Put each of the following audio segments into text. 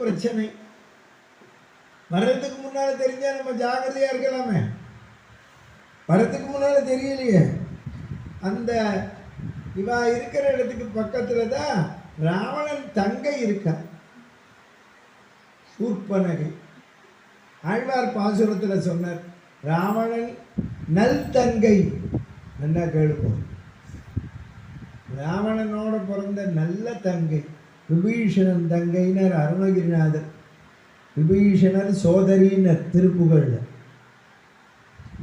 பிரச்சனை. வர்றதுக்கு முன்னால தெரிஞ்சா நம்ம ஜாகிரதையா இருக்கலாமே. வர்றதுக்கு முன்னால தெரியலையே. அந்த இவா இருக்கிற இடத்துக்கு பக்கத்துல தான் ராவணன் தங்கை இருக்கா, சூர்பனகை. ஆழ்வார் பாசுரத்தில் சொன்னார், ராவணன் நல் தங்கை. என்ன கேளுப்போம், ராவணனோட பிறந்த நல்ல தங்கை விபீஷணன் தங்கையினர் அருணகிரிநாதர். விபீஷணர் சோதரியினர் திருப்புகழ்.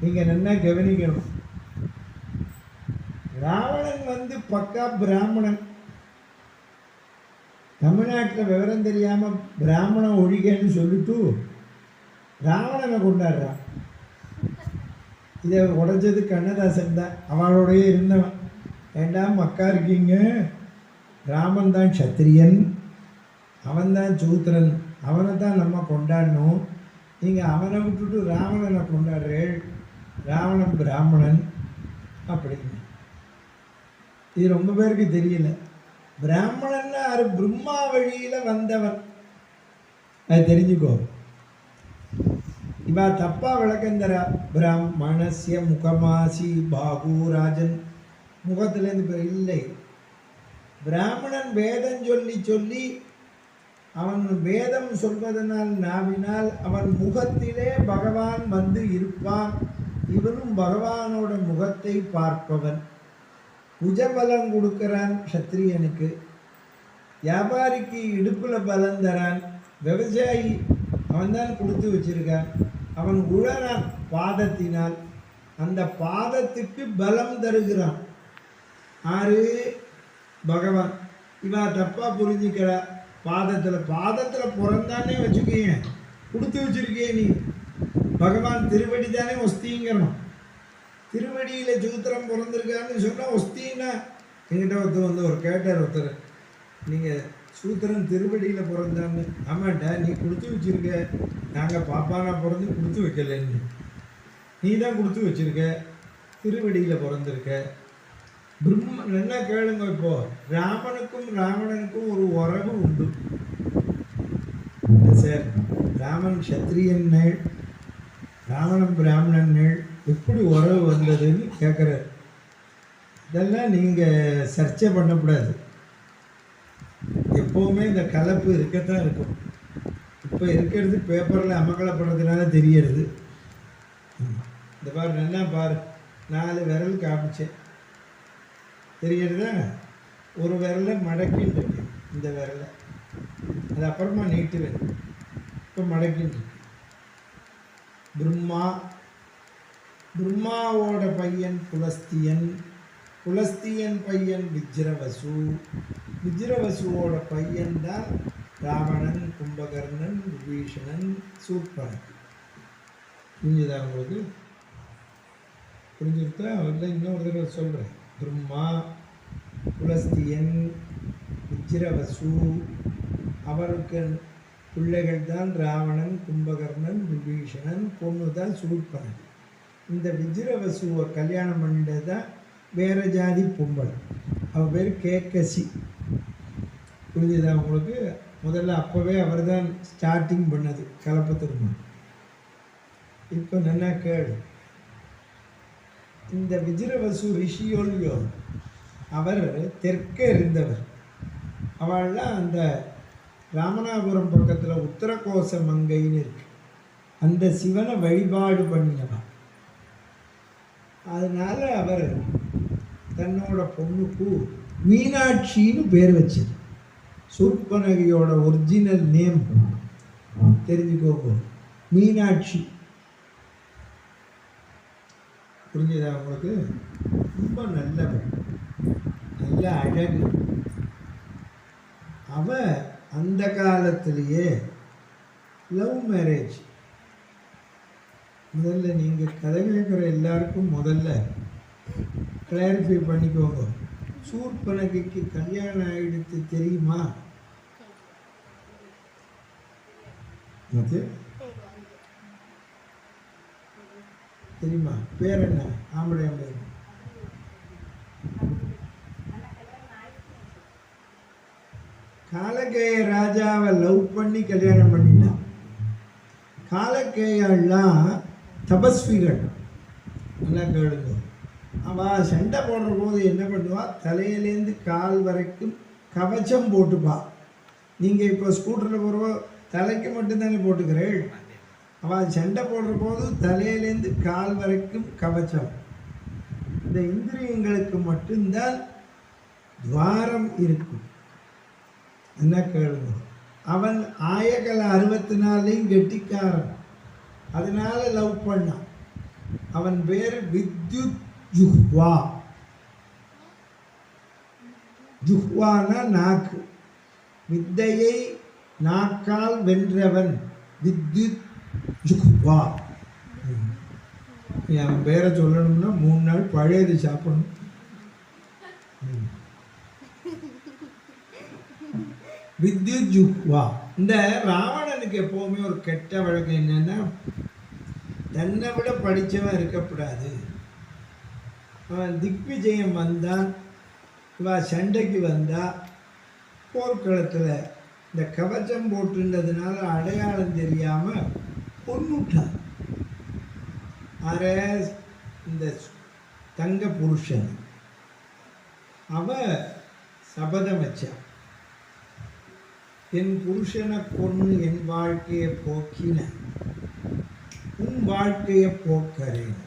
நீங்கள் நல்லா கவனிக்கணும். ராவணன் பக்கா பிராமணன். தமிழ்நாட்டில் விவரம் தெரியாமல் பிராமணன் ஒழிகன்னு சொல்லிட்டு ராவணனை கொண்டாடுறான். இதை உடைச்சது கண்ணதாசன் தான். அவளோடய இருந்தவன். வேண்டாம் மக்கா இருக்கீங்க, ராமன் தான் சத்திரியன், அவன்தான் சூத்திரன், அவனை தான் நம்ம கொண்டாடணும். நீங்கள் அவனை விட்டுட்டு ராவணனை கொண்டாடுறேள், ராவணன் பிராமணன் அப்படின்னு. இது ரொம்ப பேருக்கு தெரியல. பிராமணன் யாரு? பிரம்மா வழியில் வந்தவன். அது தெரிஞ்சுக்கோ. இவா தப்பா விளக்கம் தரா. பிராமணசிய முகமாசி பாகு ராஜன். முகத்திலேருந்து இல்லை. பிராமணன் வேதம் சொல்லி சொல்லி அவன் வேதம் சொல்வதனால் நாவினால் அவன் முகத்திலே பகவான் வந்து இருப்பான். இவனும் பகவானோட முகத்தை பார்ப்பவன். புஜபலம் கொடுக்கிறான் சத்திரியனுக்கு. வியாபாரிக்கு இடுப்பில் பலம் தரான். விவசாயி அவன் தான் கொடுத்து வச்சிருக்கான். அவன் உழறான் பாதத்தினால். அந்த பாதத்துக்கு பலம் தருகிறான் ஆறு? பகவான். இவா தப்பா புரிஞ்சுக்கிறா. பாதத்தில் பிறந்தானே வச்சுக்கீங்க, கொடுத்து வச்சிருக்கே நீ. பகவான் திருவடி தானே ஒஸ்திங்கிறோம். திருவடியில் சூத்திரம் பிறந்திருக்கான்னு சொன்னால் ஒஸ்தின்னா, என்கிட்ட ஒருத்தர் ஒரு கேட்டார் ஒருத்தர், நீங்கள் சூத்திரன் திருவடியில் பிறந்தான்னு. ஆமாட்டா, நீ கொடுத்து வச்சிருக்க. நாங்கள் பாப்பானா பிறந்து கொடுத்து வைக்கலன்னு. நீ தான் கொடுத்து வச்சிருக்க, திருவடியில் பிறந்திருக்க. என்ன கேளுங்க. இப்போ ராமனுக்கும் ராவணனுக்கும் ஒரு உறவு உண்டு சார். ராமன் சத்திரியன், ராவணன் பிராமணன், எப்படி உறவு வந்ததுன்னு கேட்குறாரு. இதெல்லாம் நீங்கள் சர்ச்சை பண்ணக்கூடாது. எப்போவுமே இந்த கலப்பு இருக்கத்தான் இருக்கும். இப்போ இருக்கிறது பேப்பரில் அமக்கலப்படுறதுனால தெரியறது. இந்த பாரு, நல்லா பாரு, 4 விரல் காமிச்சேன், தெரியறதா? ஒரு விரலை மடக்கின்னு இருக்கு, இந்த விரலை. அது அப்புறமா நீட்டுவேன். இப்போ மடக்கின்னு இருக்கு. பிரம்மாவோட பையன் புலஸ்தியன், புலஸ்தியன் பையன் விஜ்ரவசு, விஜ்ரவசுவோட பையன் தான் ராவணன், கும்பகர்ணன், விபீஷணன், சூர்பனகை. புரிஞ்சுதா உங்களுக்கு? புரிஞ்சுருத்தா? அவர்தான் இன்னொரு தடவை சொல்கிறேன். பிரம்மா, புலஸ்தியன், விஜ்ரவசு, அவருக்கு பிள்ளைகள் தான் ராவணன், கும்பகர்ணன், விபீஷணன், பொண்ணு தான் சூர்பனகை. இந்த விஜ்ரவசுவை கல்யாணம் பண்ணிட்டு தான் வேறு ஜாதி பொம்பளை. அவள் பேர் கேக்கசி. புரிஞ்சுதா உங்களுக்கு? முதல்ல அப்போவே அவர் தான் ஸ்டார்டிங் பண்ணது கலப்பு திருமணம். இப்போ நல்லா கேளு. இந்த விஜ்ரவசு ரிஷியோல்யோ, அவர் தெற்கே இருந்தவர். அவள்லாம் அந்த ராமநாதபுரம் பக்கத்தில் உத்தரகோச மங்கைன்னு இருக்கு, அந்த சிவனை வழிபாடு பண்ணினவர். அதனால அவர் தன்னோட பொண்ணுக்கு மீனாட்சின்னு பேர் வச்சது. சூர்பனகையோட ஒரிஜினல் நேம் தெரிஞ்சுக்கோங்க, மீனாட்சி. புரிஞ்சதா உங்களுக்கு? ரொம்ப நல்லவள், நல்ல அழகு. அவ அந்த காலத்திலேயே லவ் மேரேஜ். முதல்ல நீங்கள் கதை கேட்குற எல்லாருக்கும் முதல்ல கிளாரிஃபை பண்ணிக்கோங்க. சூர்பனகைக்கு கல்யாணம் ஆகிடுத்து தெரியுமா? தெரியுமா? பேர் என்ன? ஆம்பளை பேர் காலகேய ராஜாவை லவ் பண்ணி கல்யாணம் பண்ணிட்டான். காலக்கேயெல்லாம் தபஸ்விகள், நல்லா கேளுங்க. அவள் சண்டை போடுற போது என்ன பண்ணுவா, தலையிலேருந்து கால் வரைக்கும் கவச்சம் போட்டுப்பா. நீங்கள் இப்போ ஸ்கூட்டரில் போகிறப்போ தலைக்கு மட்டும்தானே போட்டுக்கிறேள். அவள் சண்டை போடுற போது தலையிலேருந்து கால் வரைக்கும் கவச்சம். இந்த இந்திரியங்களுக்கு மட்டும்தான் துவாரம் இருக்கும். என்ன கேளுங்க. அவன் ஆயகல 64 கெட்டிக்காரன், அதனால லவ் பண்ணான். அவன் பேர் வித்யுத் ஜுஹ்வா. ஜுஹ்வானா நாக்கு, வித்தையை நாக்கால் வென்றவன் வித்யுத் ஜுஹ்வா. அவன் பேரை சொல்லணும்னா 3 நாள் பழையது சாப்பிடணும். வித்யுத் ஜுஹ்வா. இந்த ராவணனுக்கு எப்போவுமே ஒரு கெட்ட வழக்கம் என்னன்னா, தன்னை விட படித்தவன் இருக்கக்கூடாது. அவன் திக்விஜயம் வந்தான், இவா சண்டைக்கு வந்தா, போர்க்களத்தில் இந்த கவச்சம் போட்டுன்றதுனால அடையாளம் தெரியாமல் கொன்னுட்டான். இந்த தங்க புருஷன் அவ சபதம் வச்சான், என் புருஷனை கொன்று என் வாழ்க்கையை போக்கின உன் வாழ்க்கையை போக்கிறேன்.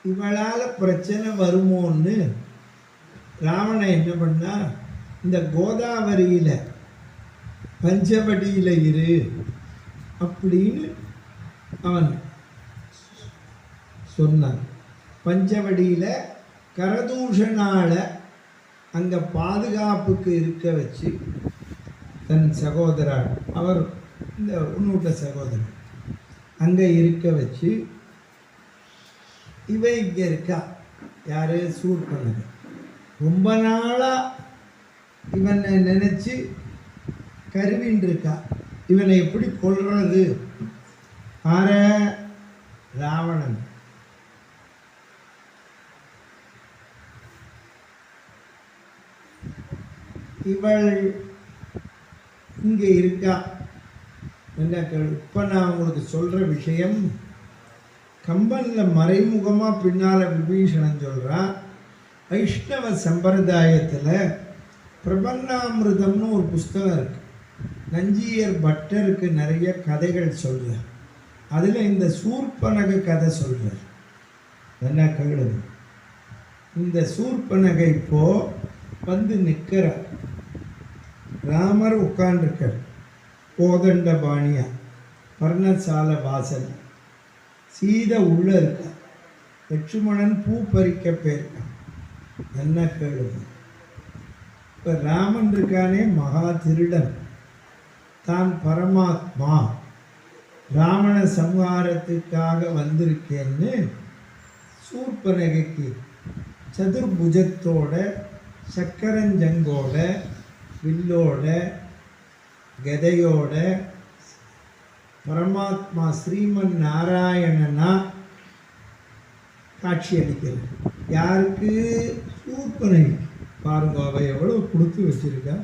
இவளால் பிரச்சனை வருமோன்னு ராவணன் என்ன பண்ணா, இந்த கோதாவரியில் பஞ்சவடியில் இரு அப்படின்னு அவன் சொன்னான். பஞ்சவடியில் கரதூஷனால அங்கே பாதுகாப்புக்கு இருக்க வச்சு, தன் சகோதரர், அவர் இந்த உன்னூட்ட சகோதரர் அங்கே இருக்க வச்சு, இவ இங்கே இருக்கா. யார்? சூர்பனகை. ரொம்ப நாளாக இவனை நினச்சி கருவின்னு இருக்கா. இவனை எப்படி கொல்றது? ராவணன். இவள் இங்கே இருக்கா. என்ன இப்போ நான் உங்களுக்கு சொல்கிற விஷயம் கம்பனில் மறைமுகமாக பின்னால் விபீஷணன் சொல்கிறான். வைஷ்ணவ சம்பிரதாயத்தில் பிரபன்னாமிருதம்னு ஒரு புஸ்தகம் இருக்குது. நஞ்சியர் பட்டருக்கு நிறைய கதைகள் சொல்கிறார். அதில் இந்த சூர்பனகை கதை சொல்கிறார். என்ன கேளுங்க. இந்த சூர்பனகை இப்போது வந்து நிற்கிறார். ராமர் உட்காண்டிருக்கார் கோதண்ட பாணியா பர்ணசால வாசல். சீதை உள்ள இருக்கா. லட்சுமணன் பூ பறிக்க போயிருக்கான். என்ன கேளுங்க. இப்போ ராமன் இருக்கானே மகா திருடன், தான் பரமாத்மா, ராவண சம்ஹாரத்துக்காக வந்திருக்கேன்னு சூர்பனகைக்கு சதுர்புஜத்தோட சக்கரஞ்சங்கோட வில்லோட கதையோட பரமாத்மா ஸ்ரீமன் நாராயணனா காட்சி அளிக்கிறார். யாருக்கு? சூர்பனகை. பாருங்க, அவ எவ்வளோ கொடுத்து வச்சிருக்கா.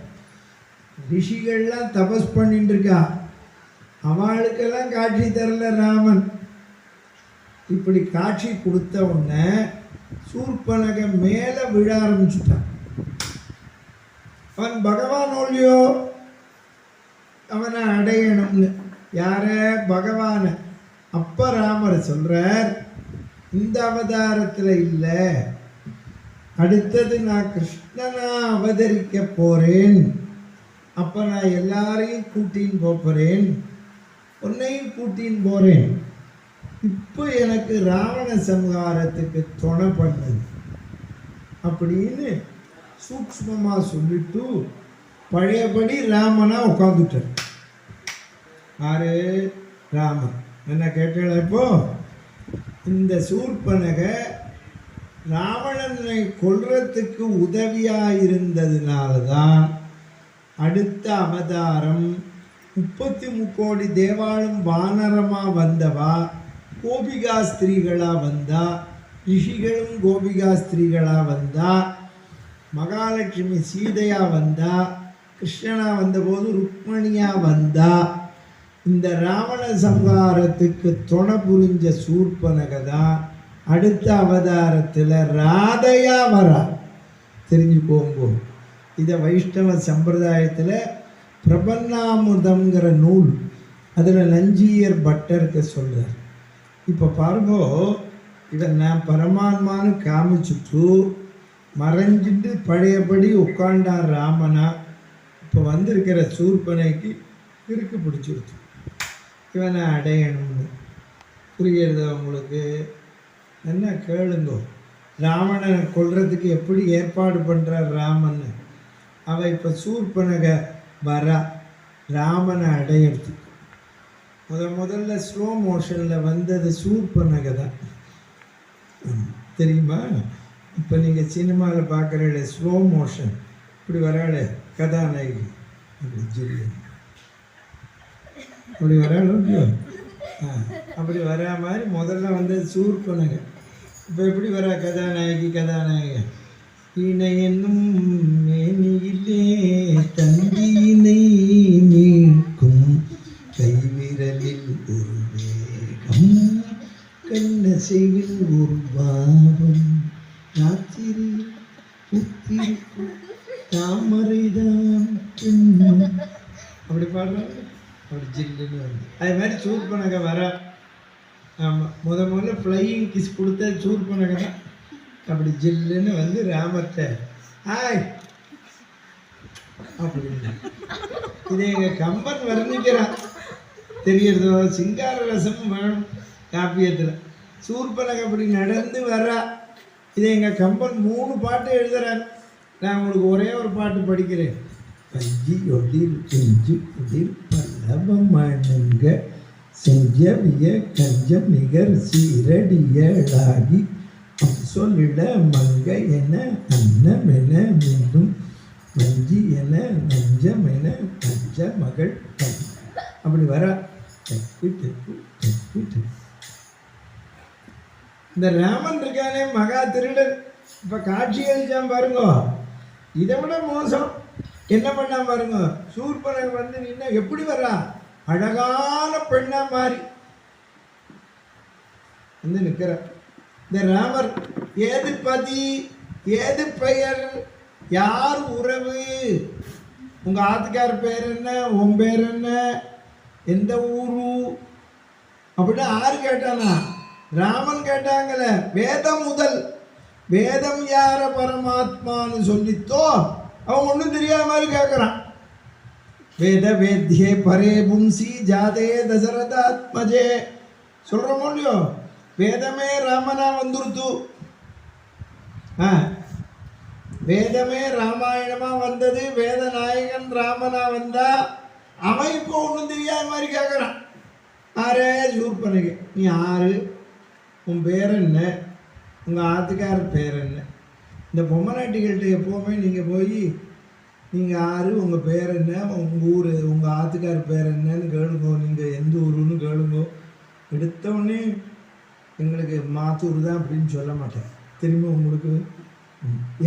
ரிஷிகள்லாம் தபஸ் பண்ணிட்டு இருக்கா, அவளுக்கெல்லாம் காட்சி தரல ராமன். இப்படி காட்சி கொடுத்த உடனே சூர்பனகை மேலே விழ ஆரம்பிச்சுட்டான். அவன் பகவான் ஒல்லியோ, அவனை அடையணும்னு. யார? பகவான. அப்ப ராமர் சொல்றார், இந்த அவதாரத்தில் இல்லை, அடுத்தது நான் கிருஷ்ணனா அவதரிக்க போறேன். அப்போ நான் எல்லாரையும் கூட்டின்னு போகிறேன், உன்னையும் கூட்டின்னு போகிறேன். இப்போ எனக்கு ராவண சம்ஹாரத்துக்கு துணை பண்ணது அப்படின்னு சூக்ஷ்மமாக சொல்லிட்டு பழையபடி ராமனா உட்காந்துட்டார். யாரு? ராமன். என்ன கேட்டால இப்போ இந்த சூர்பனகை ராவணனை கொல்றதுக்கு உதவியாக இருந்ததுனால தான் அடுத்த அவதாரம் 33 கோடி தேவாளும் வானரமாக வந்தவா கோபிகா ஸ்திரீகளாக வந்தா, ரிஷிகளும் கோபிகா ஸ்திரீகளாக வந்தா, மகாலட்சுமி சீதையாக வந்தா, கிருஷ்ணனா வந்தபோது ருக்மணியா வந்தா. இந்த ராவண சம்ஹாரத்துக்கு துணை புரிஞ்ச சூர்பனகை தான் அடுத்த அவதாரத்தில் ராதையா வரா. தெரிஞ்சுக்கோங்க. இதை வைஷ்ணவ சம்பிரதாயத்தில் பிரபன்னாமுதம்ங்கிற நூல் அதில் நஞ்சியர் பட்டருக்கு சொல்கிறார். இப்போ பாருங்கோ, இதை நான் பரமாத்மான்னு காமிச்சுட்டு மறைஞ்சிட்டு பழையபடி உட்காண்டான் ராமனா. இப்போ வந்திருக்கிற சூர்பனைக்கு இருக்கு பிடிச்சிருச்சு, இவனை அடையணும்னு. புரிகிறதா உங்களுக்கு? என்ன கேளுங்கோ. ராவணனை கொல்றதுக்கு எப்படி ஏற்பாடு பண்ணுறார் ராமன். அவள் இப்போ சூர்பனகை வரா ராமனை அடையிறதுக்கு. முதல்ல ஸ்லோ மோஷனில் வந்தது சூர்பனகை தான், தெரியுமா? இப்போ நீங்கள் சினிமாவில் பார்க்குற ஸ்லோ மோஷன் இப்படி வராள கதாநாயகி, அப்படி சொல்லி அப்படி வராளோ இல்லையோ, அப்படி வரா மாதிரி முதல்ல வந்தது சூர்பனகை. இப்போ எப்படி வரா கதாநாயகன்? இணை என்னும் மேனியிலே தந்தியினை மீட்கும் கைவிரலில் ஒரு வேகம், கண்ணசைவில் ஒரு பாவம், ராத்திரி புத்திருக்கும் தாமரைதான் பெண்ணும். அப்படி பாடுறாங்க. அப்படி ஜில்லுன்னு வருது. அது மாதிரி சூர்பனகை வரா. ஆமாம், முதல்ல ஃப்ளையிங் கிஸ் கொடுத்த சூர்பனகை தான். அப்படி ஜில்லுன்னு வந்து ராமத்தை ஹாய் அப்படின்னு. இதை எங்கள் கம்பன் வர்ணிக்கிறான். தெரியறதோ? சிங்கார ரசமும் வேணும் காப்பியத்தில். சூர்பனகை அப்படி நடந்து வரா. இதை எங்கள் கம்பன் 3 பாட்டு எழுதுறார். நான் உங்களுக்கு ஒரே ஒரு பாட்டு படிக்கிறேன். பஞ்சி ஒளிர் கெஞ்சி குளிர் பல்லவமணுங்க செஞ்சவிய கஞ்சம் நிகர் சீரடியலாகி சொல்லிட மங்க என அன்னமென மீண்டும் மஞ்சி என நஞ்சம் என பஞ்ச மகள் கண். அப்படி வர டப்பு டப்பு டப்பு டப்பு. இந்த ராமன் இருக்கானே மகா திருடன், இப்போ காட்சி அளிச்சான் பாருங்க. இதை விட மோசம் என்ன பண்ணா பாருங்க. சூர்பனகை வந்து நின்ன எப்படி வர்றா, அழகான பெண்ணா மாறி வந்து நிற்கிற. இந்த ராமர் ஏது பதி, ஏது பெயர், யார் உறவு, உங்க ஆத்துக்கார பேர் என்ன, உன் பேர் என்ன, எந்த ஊரு அப்படின்னு யாரு கேட்டானா? ராமன் கேட்டாங்கல்ல. வேதம் முதல் வேதம் யார பரமாத்மான்னு சொல்லித்தோ அவன் ஒன்றும் தெரியாத மாதிரி கேட்குறான். வேத வேத்யே பரே பும்சி ஜாதே தசரதாத்மஜே சொல்கிறோமோ இல்லையோ? வேதமே ராமனா வந்துருத்து. வேதமே ராமாயணமாக வந்தது. வேத நாயகன் ராமனா வந்தா அவன் இப்போ ஒன்றும் தெரியாத மாதிரி கேட்குறான். ஆரே சூர்பனகை, நீ யாரு, உன் பேர் என்ன, உங்கள் ஆத்துக்காரர் பேர் என்ன? இந்த பொம்மநாட்டிகள்கிட்ட எப்போவுமே நீங்கள் போய் நீங்கள் யார், உங்கள் பேர் என்ன, உங்கள் ஊர், உங்கள் ஆத்துக்காரர் பேர் என்னன்னு கேளுங்கோ. நீங்கள் எந்த ஊருன்னு கேளுங்கோ. எடுத்தவுடனே எங்களுக்கு மாத்தூர் தான் அப்படின்னு சொல்ல மாட்டேன். திரும்ப உங்களுக்கு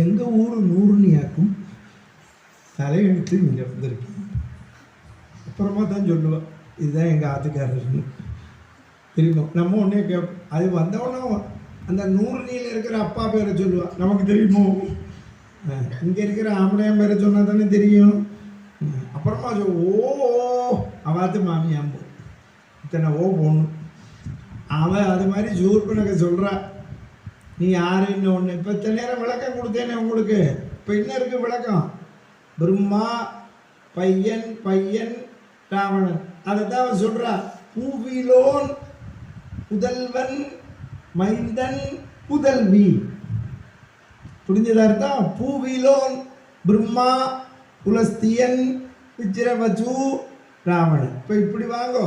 எங்கள் ஊர் நூறுனியாக்கும் தலையெழுத்து இங்கே வந்திருக்கீங்க. அப்புறமா தான் சொல்லுவேன் இதுதான் எங்கள் ஆத்துக்காரர்னு. தெரியுமா? நம்ம ஒன்றே கேட்போம். அது வந்தவொடனே அந்த நூறுனியில் இருக்கிற அப்பா பேரை சொல்லுவான். நமக்கு தெரியுமோ? இங்கே இருக்கிற ஆம்பளையான் பேரை சொன்னால் தானே தெரியும். அப்புறமா ஓ அவாத்து மாமியாம்போ இத்தனை ஓ போடணும். அவன் அது மாதிரி சூர்பனகை சொல்கிறா, நீ யாருன்னு ஒன்று. இப்போ இத்தனை நேரம் விளக்கம் கொடுத்தேனே உங்களுக்கு. இப்போ என்ன இருக்குது விளக்கம்? பிரம்மா பையன் பையன் ராவணன். அதை தான் அவன் சொல்கிறா. பூவிலோன் புதல்வன் மைந்தன் புதல்வி. புரிஞ்சதா அர்த்தம்? பூவிலோன் பிரம்மா புலஸ்தியன் விஜ்ரவசு ராவணன். இப்போ இப்படி வாங்கோ.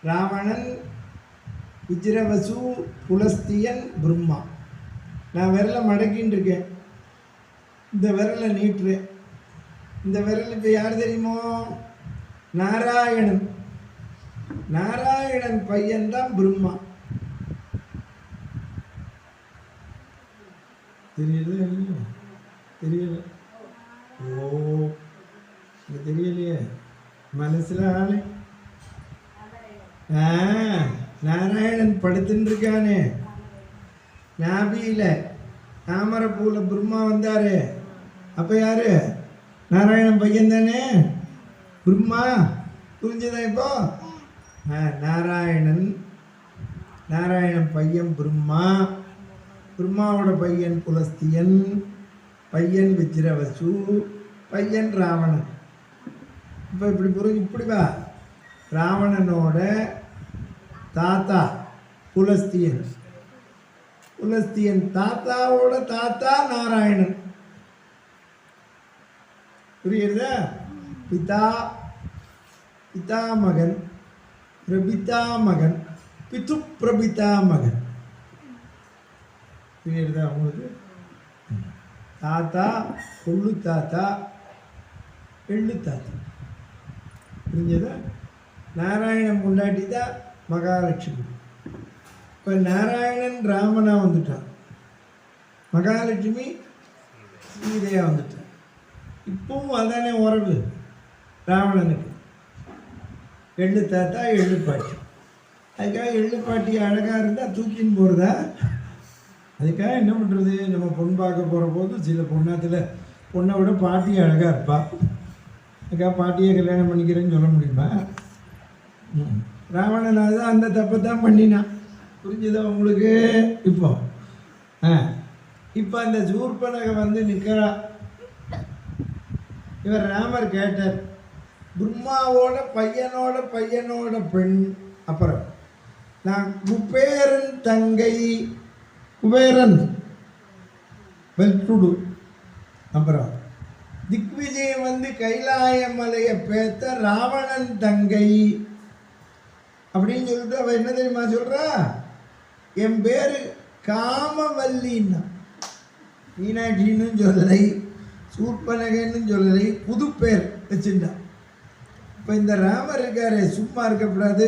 ராவணன் விஜ்ரவசு புலஸ்தியன் பிரம்மா. நான் விரலை மடக்கின்னு இருக்கேன், இந்த விரலை நீட்டுறேன். இந்த விரல் இப்போ யார் தெரியுமோ? நாராயணன். நாராயணன் பையன்தான் பிரம்மா. தெரியல? தெரியல. ஓ எனக்கு தெரியலையே மனசில் ஆளு நாராயணன் படுத்துன்னு இருக்கானே நாபியில் தாமரைப்பூவில் பிரம்மா வந்தார். அப்போ யார்? நாராயணன் பையன் தானே பிரம்மா. புரிஞ்சதா இப்போ? நாராயணன் பையன் பிரம்மா, பிரம்மாவோட பையன் புலஸ்தியன், பையன் விஜ்ரவசு, பையன் ராவணன். இப்போ இப்படி புரிஞ்சு இப்படி வா. ராவணனோட தாத்தா புலஸ்தியன், புலஸ்தியன் தாத்தாவோட தாத்தா நாராயணன். புரியுறதா? பிதா மகன், பிரபிதா மகன், பிது பிரபிதா மகன். புரியுறதா உங்களுக்கு? தாத்தா கொள்ளு தாத்தா எள்ளு தாத்தா. புரிஞ்சதா? நாராயணன் முன்னாடி தான் மகாலட்சுமி. இப்போ நாராயணன் ராமனா வந்துட்டான், மகாலட்சுமி சீதையா வந்துட்டான். இப்பவும் அதானே உறவு ராவணனுக்கு. எள்ளு தாத்தா எள்ளு பாட்டி. அதுக்காக எள்ளு பாட்டி அழகாக இருந்தால் தூக்கின்னு போகிறதா? அதுக்காக என்ன பண்ணுறது? நம்ம பொண்ணு பார்க்க போகிற போது சில பொண்ணை விட பாட்டி அழகாக இருப்பா. அதுக்காக பாட்டியை கல்யாணம் பண்ணிக்கிறேன்னு சொல்ல முடியுமா? ராவணன் தான் அந்த தப்பை தான் பண்ணினான். புரிஞ்சுதா உங்களுக்கு? இப்போ அந்த சூர்பனகை வந்து நிற்கிறா. இவர் ராமர் கேட்டார், பிரம்மாவோட பையனோட பெண். அப்புறம் நான் குபேரன் தங்கை, குபேரன் வெல்டுடு. அப்புறம் திக்விஜயம் வந்து கைலாய மலையை பேத்த ராவணன் தங்கை அப்படின்னு சொல்லிட்டு அவ என்ன தெரியுமா சொல்றா? என் பேரு காமவல்லின்னா. மீனாட்சின்னு சொல்லலை, சூர்பனகன்னு சொல்லலை, புது பேர் வச்சுட்டா. இப்போ இந்த ராமர் இருக்காரு, சும்மா இருக்கக்கூடாது,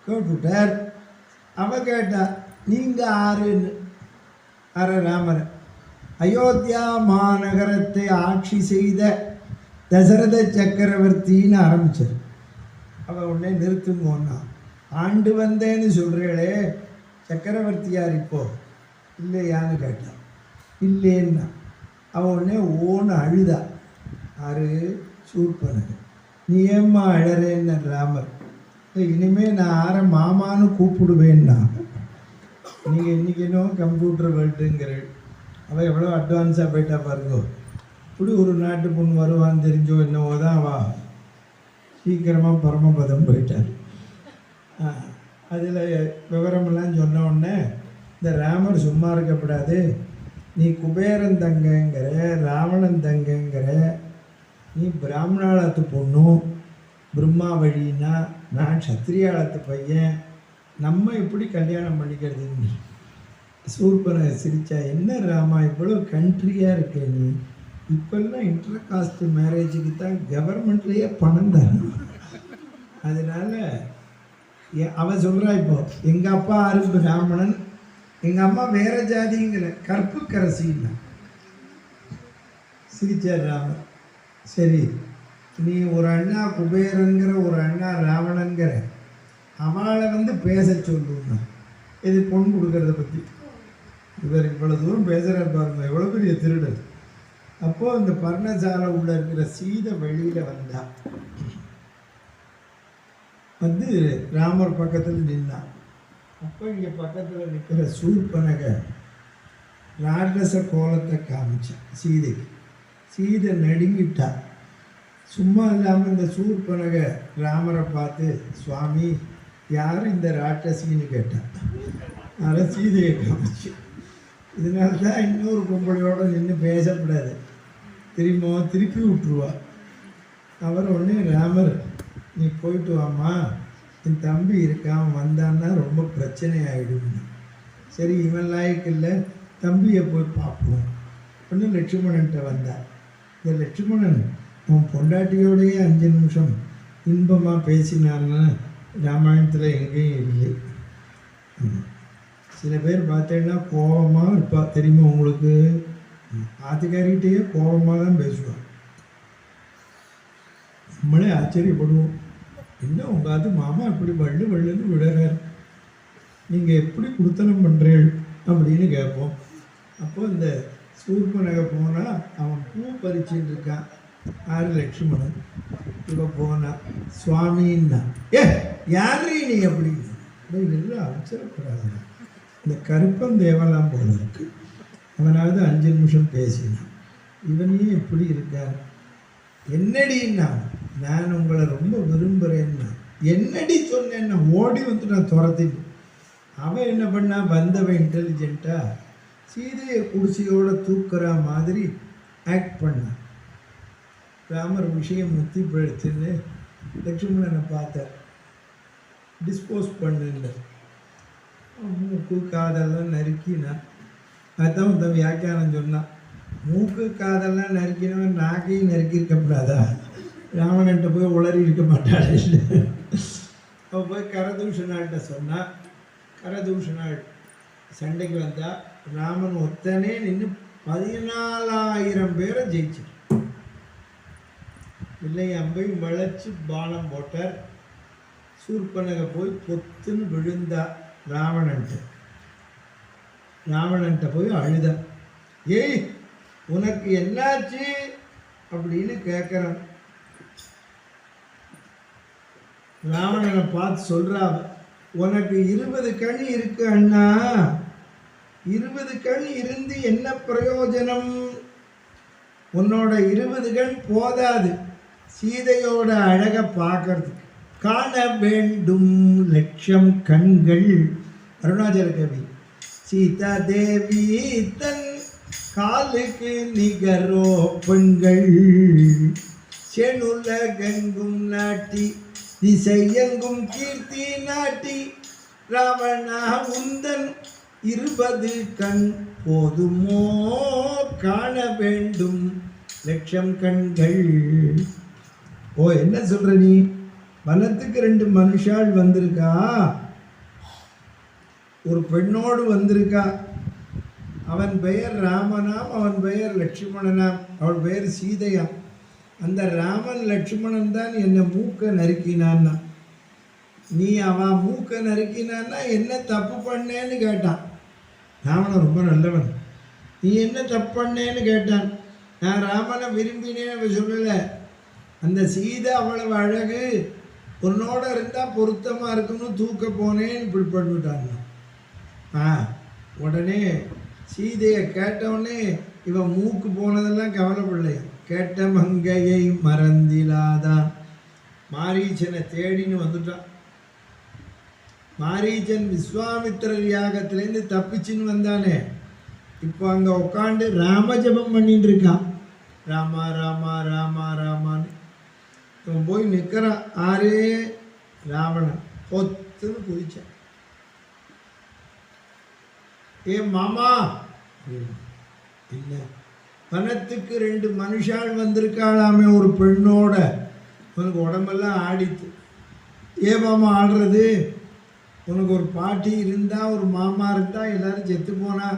கேட்டுட்டார். அவ கேட்டா, நீங்கள் ஆறுன்னு. ராமர் அயோத்தியா மாநகரத்தை ஆட்சி செய்த தசரத சக்கரவர்த்தின்னு ஆரம்பித்தார். அவள் உடனே நிறுத்துங்கோன்னா, ஆண்டு வந்தேன்னு சொல்கிறீங்களே சக்கரவர்த்தியார் இப்போ இல்லையான்னு கேட்டான். இல்லைன்னா அவன் உடனே ஓன்னு அழுதா. சூர்பனகன். நீ ஏம்மா அழறேன்னு ராமர். இனிமேல் நான் ஆற மாமான்னு கூப்பிடுவேன்னா. நீங்கள் இன்றைக்கி இன்னும் கம்ப்யூட்டர் வேர்ல்டுங்கிற அவள் எவ்வளோ அட்வான்ஸாக போயிட்டா பாருங்கோ. இப்படி ஒரு நாட்டு பொண்ணு வருவான்னு தெரிஞ்சோ என்னவோ தான் அவள் சீக்கிரமாக பரமபதம் போயிட்டார். அதில் விவரமெல்லாம் சொன்ன உடனே இந்த ராமர் சும்மா இருக்கப்படாது. நீ குபேரன் தங்கங்கிற, ராவணன் தங்கங்கிற, நீ பிராமணாளத்து பொண்ணும், பிரம்மா வழின்னா நான் சத்திரியாளத்து பையன், நம்ம எப்படி கல்யாணம் பண்ணிக்கிறதுன்னு சூர்பனை சிரிச்சா. என்ன ராமா இவ்வளோ கண்ட்ரியாக இருக்க நீ? இப்போல்லாம் இன்டர் காஸ்ட் மேரேஜுக்கு தான் கவர்மெண்ட்லேயே பணம் தரணும். அதனால் அவன் சொல்கிறா, இப்போ எங்கள் அப்பா பிராமணன், எங்கள் அம்மா வேற ஜாதிங்கிற கற்புக்கரசின்னா. சிரிச்சார் ராமர். சரி, நீ ஒரு அண்ணா குபேரங்கிற, ஒரு அண்ணா ராவணங்கிற, அவளை வந்து பேச சொல்லுன்னா. இது பொண்ணு கொடுக்கறத பற்றி இவர் இவ்வளோ தூரம் பேசுகிறார் பாருங்க, எவ்வளோ பெரிய திருடர். அப்போது இந்த பர்ணசாலை உள்ள இருக்கிற சீதை வெளியில் வந்தா. வந்து ராமர் பக்கத்தில் நின்னான். அப்போ இங்கே பக்கத்தில் நிற்கிற சூர்பனகை ராட்சச கோலத்தை காமிச்சான் சீதைக்கு. சீதை நடுங்கிட்டா. சும்மா இல்லாமல் இந்த சூர்பனகை ராமரை பார்த்து, சுவாமி யார் இந்த ராட்சசின்னு கேட்டான். அதனால் சீதையை காமிச்சு. இதனால தான் இன்னொரு பொம்பளையோடு நின்று பேசக்கூடாது, திருப்பி விட்டுருவா. அவர் ஒன்று, ராமர் நீ போயிட்டு வாம்மா, என் தம்பி இருக்கான், வந்தான்னா ரொம்ப பிரச்சனை ஆகிடும். சரி, இவன் லாய்க்கு இல்லை, தம்பியை போய் பார்ப்போம். ஒன்று லட்சுமணன்ட்ட வந்தார். இந்த லட்சுமணன் அவன் பொண்டாட்டியோடையே 5 நிமிஷம் இன்பமாக பேசினான்னு ராமாயணத்தில் எங்கேயும் இல்லை. சில பேர் பார்த்தீங்கன்னா கோபமாக இருப்பா, தெரியுமா உங்களுக்கு? ஆத்துக்காரிகிட்டேயே கோபமாக தான் பேசுவாள். நம்மளே ஆச்சரியப்படுவோம். என்ன உங்காது மாமா இப்படி வள்ளு வள்ளுன்னு விடுறார், நீங்கள் எப்படி குடுத்தனம் பண்ணுறீள் அப்படின்னு கேட்போம். அப்போ இந்த சூர்பனகை போனால் அவன் பூ பறிச்சுட்டு இருக்கான். 6 லட்சுமணன் இவ போனா சுவாமின்னா, யாரு நீ அப்படின்னு இதெல்லாம் அவசரப்படாத. இந்த கருப்பன் தேவலாம் போல இருக்கு. அவனாவது 5 நிமிஷம் பேசினான். இவனையும் எப்படி இருக்கார்? என்னடின்னா, நான் உங்களை ரொம்ப விரும்புகிறேன்னா. என்னடி சொன்னேன்னா ஓடி வந்து நான் துரத்திட்டு. அவன் என்ன பண்ணா, வந்தவன் இன்டெலிஜென்ட்டாக சீதையை குடிசையோடு தூக்குற மாதிரி ஆக்ட் பண்ணான். ராமர் விஷயம் முத்தி போயிடுச்சுன்னு லட்சுமணனை பார்த்தார். டிஸ்போஸ் பண்ணுன்னு மூக்கு காதெல்லாம் நறுக்கினான். அதுதான் இந்த வியாக்கியானம் சொன்னான், மூக்கு காதெல்லாம் நறுக்கினவன் நாக்கையும் நறுக்கியிருக்கப்படாதா? ராவணன்ட்ட போய் உளறி இருக்க மாட்டாள். அவள் போய் கரதூஷணாள்கிட்ட சொன்னான். கரதூஷணாள் சண்டைக்கு வந்தா ராமன் ஒத்தனே நின்று 14,000 பேரை ஜெயிச்சார். இல்லை அம்பையும் வளைச்சு பானம் போட்டார். சூர்பனகை போய் பொத்துன்னு விழுந்தா ராவணன்ட்ட போய் அழுத. ஏய் உனக்கு என்னாச்சு அப்படின்னு கேட்குறான். ராவணனை பார்த்து சொல்றா, உனக்கு 20 கண் இருக்கு அண்ணா, 20 கண் இருந்து என்ன பிரயோஜனம்? உன்னோட 20 கண் போதாது சீதையோட அழகை பார்க்கறதுக்கு. காண வேண்டும் 1,00,000 கண்கள். அருணாச்சல கவி. சீதா தேவி தன் காலுக்கு நிகரோ பெண்கள், செனுலகெங்கும் நாட்டி திசையெங்கும் கீர்த்தி நாட்டி, ராவணா உந்தன் 20 கண் போதுமோ? காண வேண்டும் 1,00,000 கண்கள். ஓ என்ன சொல்ற நீ? வனத்துக்கு 2 மனுஷாள் வந்திருக்கா, ஒரு பெண்ணோடு வந்திருக்கா. அவன் பெயர் ராமனாம், அவன் பெயர் லட்சுமணனாம், அவள் பெயர் சீதையாம். அந்த ராமன் லட்சுமணன் தான் என்னை மூக்க நறுக்கினான்னா. நீ அவன் மூக்க நறுக்கினான்னா என்ன தப்பு பண்ணேன்னு கேட்டான். ராமனை ரொம்ப நல்லவன். நீ என்ன தப்பு பண்ணேன்னு கேட்டான். நான் ராமனை விரும்பினேன்னு சொல்லலை. அந்த சீதை அவ்வளவு அழகு, உன்னோட இருந்தால் பொருத்தமாக இருக்குன்னு தூக்க போனேன்னு இப்படி பண்ணிவிட்டாங்க. உடனே சீதையை கேட்டவுடனே இவன் மூக்கு போனதெல்லாம் கவலைப்படலை. கேட்ட மங்கையை மறந்திலாதான். மாரீச்சனை தேடின்னு வந்துட்டான். மாரீச்சன் விஸ்வாமித்திரர் யாகத்திலேருந்து தப்பிச்சுன்னு வந்தானே, இப்போ அங்கே உட்காந்து ராமஜபம் பண்ணிட்டு இருக்கான். ராமா ராமா ராமா ராமான்னு இவன் போய் நிற்கிறான். ஆரே ராவணன் பொத்துன்னு குதிச்சான். ஏ மாமா, என்ன வனத்துக்கு 2 மனுஷாள் வந்திருக்காளாமே ஒரு பெண்ணோட. உனக்கு உடம்பெல்லாம் ஆடித்து. ஏ மாமா ஆடுறது? உனக்கு ஒரு பாட்டி இருந்தால், ஒரு மாமா இருந்தால், எல்லோரும் செத்து போனா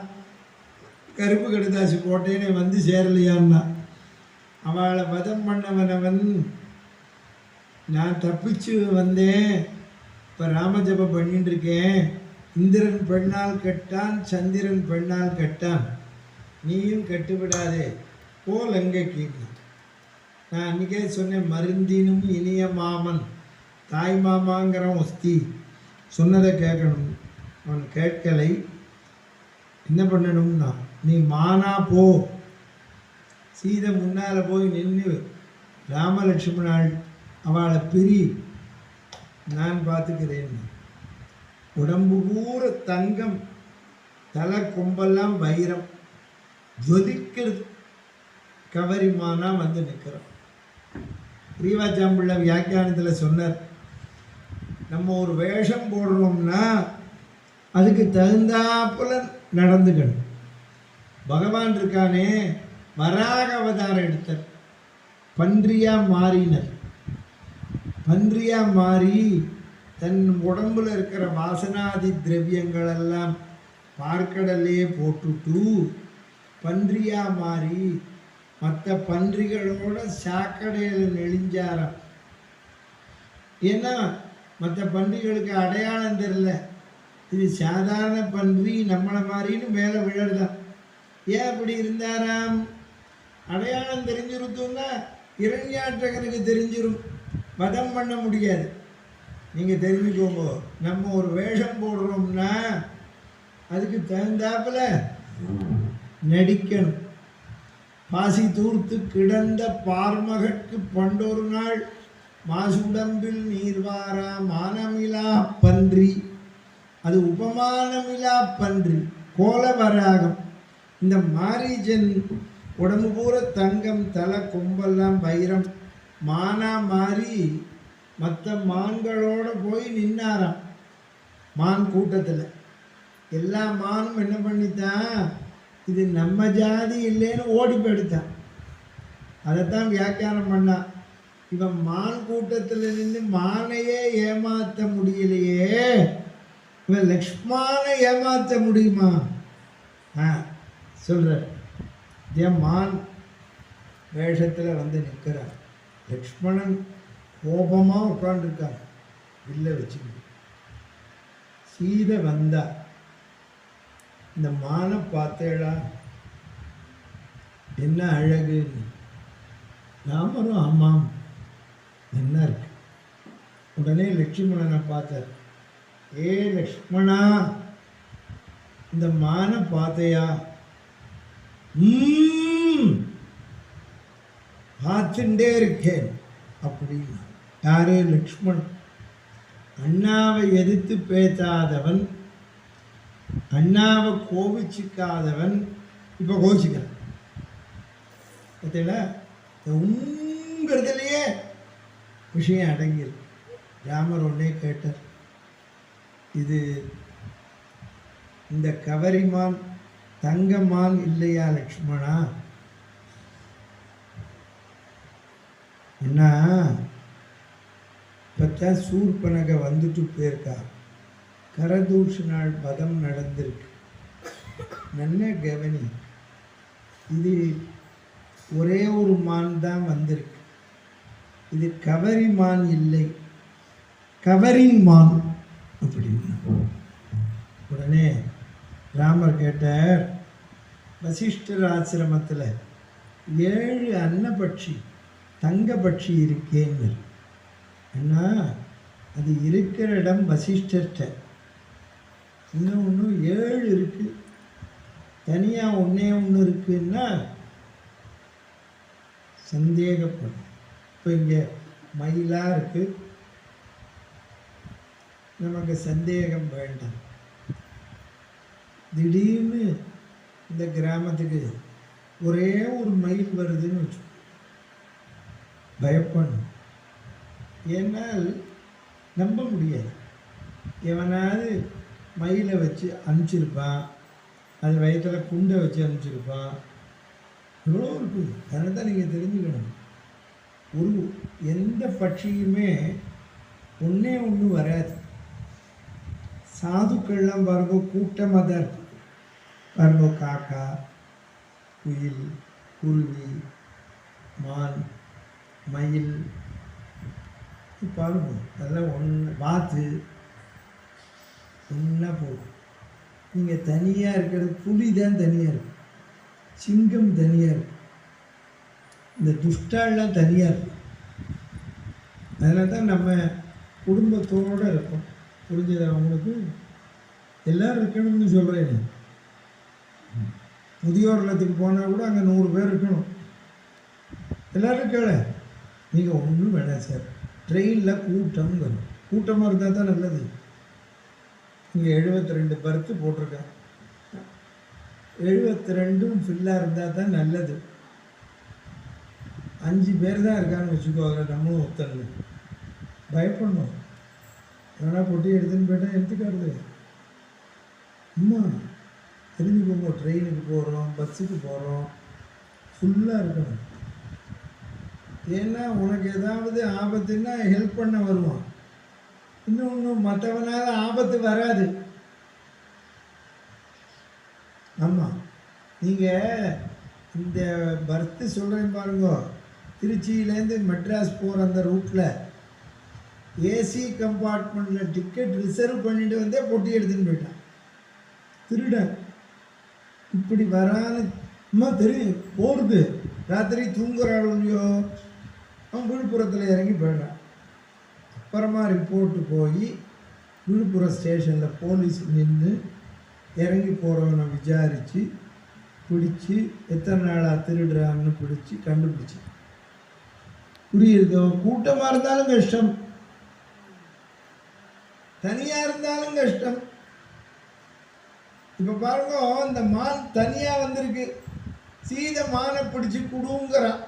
கருப்பு கடுதாசி போட்டேனே வந்து சேரலையான்னா. அவளை வதம் பண்ணவனவன் நான் தப்பிச்சு வந்தேன். இப்போ ராமஜபம் பண்ணிட்டு இருக்கேன். இந்திரன் பெண்ணால் கெட்டான், சந்திரன் பெண்ணால் கெட்டான். நீயும் கட்டுவிடாதே, போ லங்கைக்கு. நான் அன்றைக்கே சொன்னேன், மருந்தினும் இனிய மாமன் தாய் மாமாங்கிறவன் ஒஸ்தி சொன்னதை கேட்கணும். அவன் கேட்கலை. என்ன பண்ணணும்னா, நீ மானா போ. சீதை முன்னால் போய் நின்று ராமலட்சுமணாள் அவளை பிரி, நான் பார்த்துக்கிறேன். உடம்பு பூர தங்கம், தலை கொம்பெல்லாம் வைரம், ஜொதிக்கிறது. கவரிமானா வந்து நிற்கிறோம். ரீவாச்சாம்பிள்ளை வியாக்கியானத்தில் சொன்னார், நம்ம ஒரு வேஷம் போடுறோம்னா அதுக்கு தகுந்தாப்புல நடந்துக்கணும். பகவான் இருக்கானே, வராக அவதாரம் எடுத்தார். பன்றியாக மாறினர். பன்றியாக மாறி தன் உடம்புல இருக்கிற வாசனாதி திரவியங்களெல்லாம் பார்க்கடலே போட்டுட்டு பன்றியாக மாறி மற்ற பன்றிகளோட சாக்கடையில் நெளிஞ்சாராம். ஏன்னா மற்ற பன்றிகளுக்கு அடையாளம் தெரியல, இது சாதாரண பன்றி நம்மளை மாதிரின்னு மேலே விழறதான். ஏன் அப்படி இருந்தாராம்? அடையாளம் தெரிஞ்சிருக்குன்னா இரண்யாற்றகனுக்கு தெரிஞ்சிரும், வதம் பண்ண முடியாது. நீங்கள் தெரிஞ்சுக்கோங்க, நம்ம ஒரு வேஷம் போடுறோம்னா அதுக்கு தகுந்தாப்புல நடிக்கணும். பாசி தூர்த்து கிடந்த பார்மகற்கு பண்டொரு நாள் மாசுடம்பில் நீர்வாரா மானமிலா பன்றி, அது உபமானமிலா பன்றி, கோலவராகம். இந்த மாரீஜன் உடம்பு பூரா தங்கம், தலை கொம்பெல்லாம் வைரம், மானா மாறி மற்ற மான்களோடு போய் நின்னாராம். மான் கூட்டத்தில் எல்லா மானும் என்ன பண்ணித்தான், இது நம்ம ஜாதி இல்லைன்னு ஓடி போயிடுத்தான். அதைத்தான் வியாக்கியானம் பண்ணான். இவன் மான் கூட்டத்தில் நின்று மானையே ஏமாற்ற முடியலையே, இவன் லக்ஷ்மணனை ஏமாற்ற முடியுமா? சொல்ற ஏன் மான் வேஷத்தில் வந்து நிற்கிறான், லக்ஷ்மணன் கோபமாக உட்காந்துருக்கான், வில்லை வச்சுக்கிட்டு. சீதை வந்தா, இந்த மானை பார்த்தேடா என்ன அழகு. ராமரும் ஆமாம் என்ன இருக்கு. உடனே லட்சுமணனை பார்த்தார். ஏ லக்ஷ்மணா, இந்த மானை பார்த்தையா? பார்த்துட்டே இருக்கேன் அப்படின்னு. யாரு? லக்ஷ்மணன். அண்ணாவை எதிர்த்து பேசாதவன், அண்ணாவை கோபிச்சிக்காதவன் இப்போ கோபிச்சுக்கிறான். பார்த்தீங்களா? உங்கிறதுலையே விஷயம் அடங்கியிருக்கு. ராமர் ஒன்னே கேட்டார், இது இந்த கவரிமான் தங்கமான் இல்லையா லக்ஷ்மணா? என்ன இப்பத்தான் சூர்பனக வந்துட்டு போயிருக்கா, கரதூஷணால் பதம் நடந்திருக்கு. நல்ல கவனி, இது ஒரே ஒரு மான் தான் வந்திருக்கு, இது கவரி மான் இல்லை, கவரிங் மான் அப்படின்னு. உடனே ராமர் கேட்டார், வசிஷ்டர் ஆசிரமத்தில் 7 அன்னபட்சி தங்க பட்சி இருக்கேன்னு. அண்ணா அது இருக்கிற இடம் வசிஷ்டர்கிட்ட. இன்னும் ஒன்றும் 7 இருக்கு, தனியாக ஒன்று இருக்குன்னா சந்தேகப்படும். இப்போ இங்கே மயிலாக இருக்கு, நமக்கு சந்தேகம் வேண்டாம். திடீர்னு இந்த கிராமத்துக்கு ஒரே ஒரு மயில் வருதுன்னு வச்சு பயப்படணும். ஏன்னால் நம்ப முடியாது, எவனாவது மயிலை வச்சு அனுப்பிச்சிருப்பான், அது வயிற்றில் குண்டை வச்சு அனுப்பிச்சிருப்பான், எவ்வளோ இருக்குது. அதனால தான் நீங்கள் தெரிஞ்சுக்கணும், ஒரு எந்த பட்சியுமே ஒன்று வராது. சாதுக்கள்லாம் பாருங்க கூட்டமாக தான் இருக்கு. பாருங்க, காக்கா, குயில், குருவி, மான், மயில், பாருங்க அதெல்லாம் ஒன்று. வாத்து ஒன்றா போகும். நீங்கள் தனியாக இருக்கிறது, புலி தான் தனியாக இருக்கும், சிங்கம் தனியாக இருக்கும், இந்த துஷ்டாலாம் தனியாக இருக்கும். அதனால தான் நம்ம குடும்பத்தோடு இருக்கோம். புரிஞ்சது அவங்களுக்கு? எல்லோரும் இருக்கணும்னு சொல்கிறேன். முதியோர் இல்லத்துக்கு போனால் கூட அங்கே 100 பேர் இருக்கணும். எல்லோரும் இருக்கல, நீங்கள் ஒன்றும் வேணாம் சார். ட்ரெயினில் கூட்டம் வரும், கூட்டமாக இருந்தால் தான் நல்லது. இங்கே 72 பர்த்து போட்டிருக்காங்க, 72ம் ஃபில்லாக இருந்தால் தான் நல்லது. 5 பேர் தான் இருக்கான்னு வச்சுக்கோங்க, நம்மளும் ஒத்தரல பயப்படணும். அதனால் பொட்டி எடுத்துன்னு போயிட்டால் எடுத்துக்காருது. அம்மா தெரிஞ்சுக்கோங்க, ட்ரெயினுக்கு போகிறோம், பஸ்ஸுக்கு போகிறோம், ஃபுல்லாக இருக்கணும். ஏன்னா உனக்கு ஏதாவது ஆபத்துன்னா ஹெல்ப் பண்ண வருவான். இன்னொன்று, மற்றவனால் ஆபத்து வராது. ஆமாம், நீங்கள் இந்த பர்த்து சொல்கிறேன் பாருங்க, திருச்சியிலேருந்து மெட்ராஸ் போகிற அந்த ரூட்டில் ஏசி கம்பார்ட்மெண்ட்டில் டிக்கெட் ரிசர்வ் பண்ணிட்டு வந்தே பொட்டி எடுத்துன்னு போயிட்டான். திருடன் இப்படி வரான்னு அம்மா தெரியும் போகிறது. ராத்திரி தூங்குறாளுலையோ அவன் விழுப்புரத்தில் இறங்கி போயிடுறான். அப்புறமா ரிப்போர்ட்டு போய் விழுப்புரம் ஸ்டேஷனில் போலீஸ் நின்று இறங்கி போகிறவனை விசாரித்து பிடிச்சி எத்தனை நாளாக திருடுறான்னு பிடிச்சி கண்டுபிடிச்சி. புரியுதோ? கூட்டமாக இருந்தாலும் கஷ்டம், தனியாக இருந்தாலும் கஷ்டம். இப்போ பாருங்க, இந்த மான் தனியாக வந்திருக்கு. சீதை மானை பிடிச்சி குடுங்கிறான்.